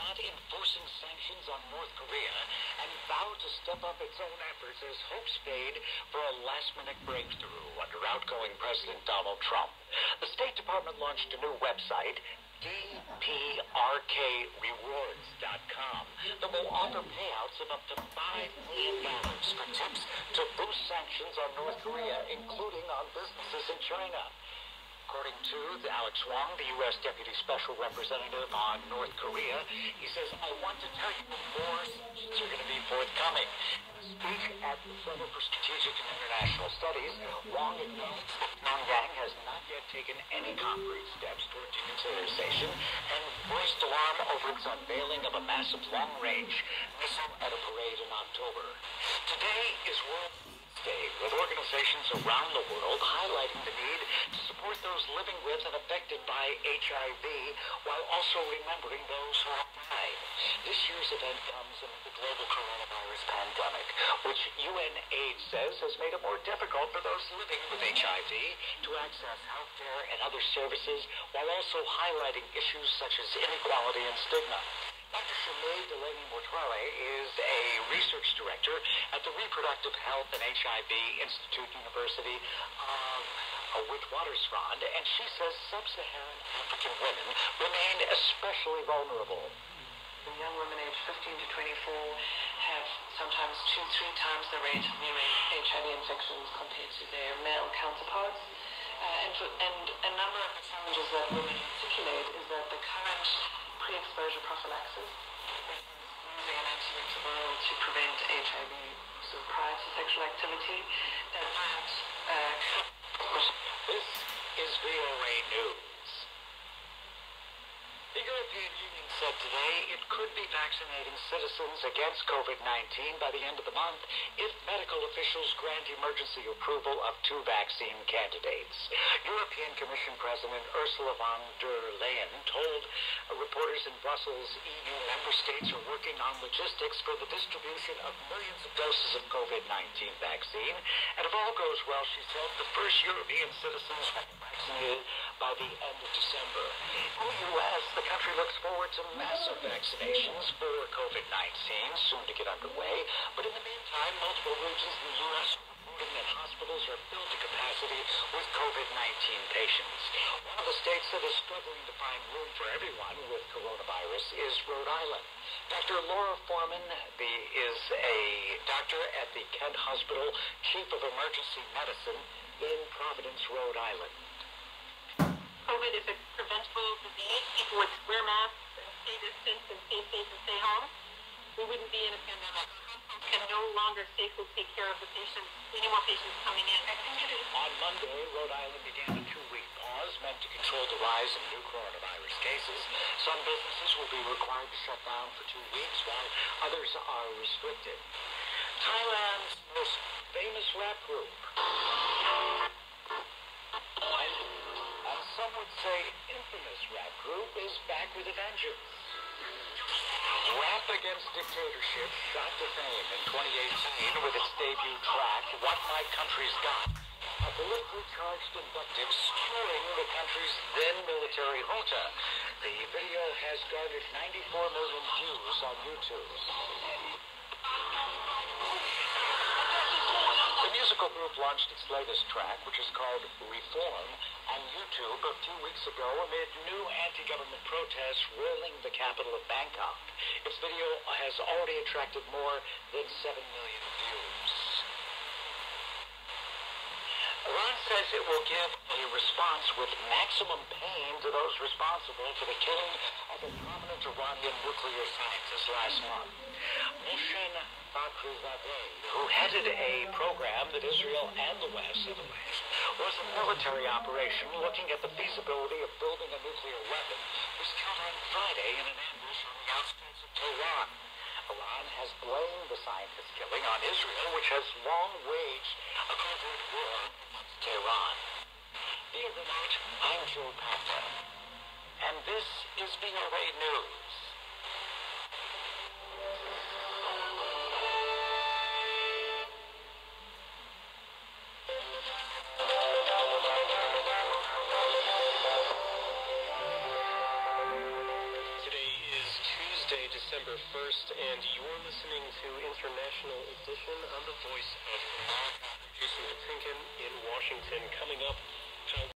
not enforcing sanctions on North Korea and vowed to step up its own efforts as hopes fade for a last-minute breakthrough under outgoing President Donald Trump. The State Department launched a new website, DPRKRewards.com, that will offer payouts of up to $5 million for tips to boost sanctions on North Korea, including on businesses in China. According to Alex Wong, the U.S. Deputy Special Representative on North Korea, he says, "I want to tell you more sanctions are going to be forthcoming." In a speech at the Center for Strategic and International Studies, Wong acknowledged that Pyongyang has not yet taken any concrete steps toward denuclearization and voiced alarm over its unveiling of a massive long-range missile at a parade in October. Today is World Day, with organizations around the world highlighting the need to support those living with and affected by HIV while also remembering those who have died. This year's event comes amid the global coronavirus pandemic, which UNAIDS says has made it more difficult for those living with HIV to access healthcare and other services, while also highlighting issues such as inequality and stigma. Dr. Shirley Delaney Mortuale is a research director at the Reproductive Health and HIV Institute University of Witwatersrand, and she says sub-Saharan African women remain especially vulnerable. The young women aged 15 to 24 have sometimes 2-3 times the rate of new HIV infections compared to their male counterparts. And a number of the challenges that women articulate is that the current pre-exposure prophylaxis, using an antiretroviral to prevent HIV so prior to sexual activity, This is VOA News. The European Union said today it could be vaccinating citizens against COVID-19 by the end of the month if medical officials grant emergency approval of 2 vaccine candidates. European Commission President Ursula von der Leyen told reporters in Brussels EU member states are working on logistics for the distribution of millions of doses of COVID-19 vaccine, and if all goes well, she said, the first European citizens will be vaccinated by the end of December. In the U.S., the country looks forward to massive vaccinations for COVID-19, soon to get underway. But in the meantime, multiple regions in the U.S. are reporting that hospitals are filled to capacity with COVID-19 patients. One of the states that is struggling to find room for everyone with coronavirus is Rhode Island. Dr. Laura Foreman is a doctor at the Kent Hospital, Chief of Emergency Medicine in Providence, Rhode Island. COVID is a preventable disease. People would wear masks and stay distant and stay safe and stay home. We wouldn't be in a pandemic. Hospitals can no longer safely take care of the patients, any more patients coming in. On Monday, Rhode Island began a 2-week pause meant to control the rise in new coronavirus cases. Some businesses will be required to shut down for 2 weeks, while others are restricted. Thailand's most famous rap group, and some would say infamous rap group, is back with a vengeance. Rap Against Dictatorship shot to fame in 2018 with its debut track, What My Country's Got, a politically charged invective skewing the country's then military junta. The video has garnered 94 million views on YouTube. The musical group launched its latest track, which is called Reform, on YouTube a few weeks ago amid new anti-government protests rolling the capital of Bangkok. Its video has already attracted more than 7 million views. Iran says it will give a response with maximum pain to those responsible for the killing of a prominent Iranian nuclear scientist last month. Mohsen Fakhrizadeh, who headed a program that Israel and the West was a military operation looking at the feasibility of building a nuclear weapon, was killed on Friday in an ambush on the outskirts of Tehran. Iran has blamed the scientist's killing on Israel, which has long waged a covert war against Tehran. Via remote, I'm Joe Papa, and this is VOA News. Thursday, December 1st, and you're listening to International Edition on the Voice of America. Jason Patinkin in Washington. Coming up, how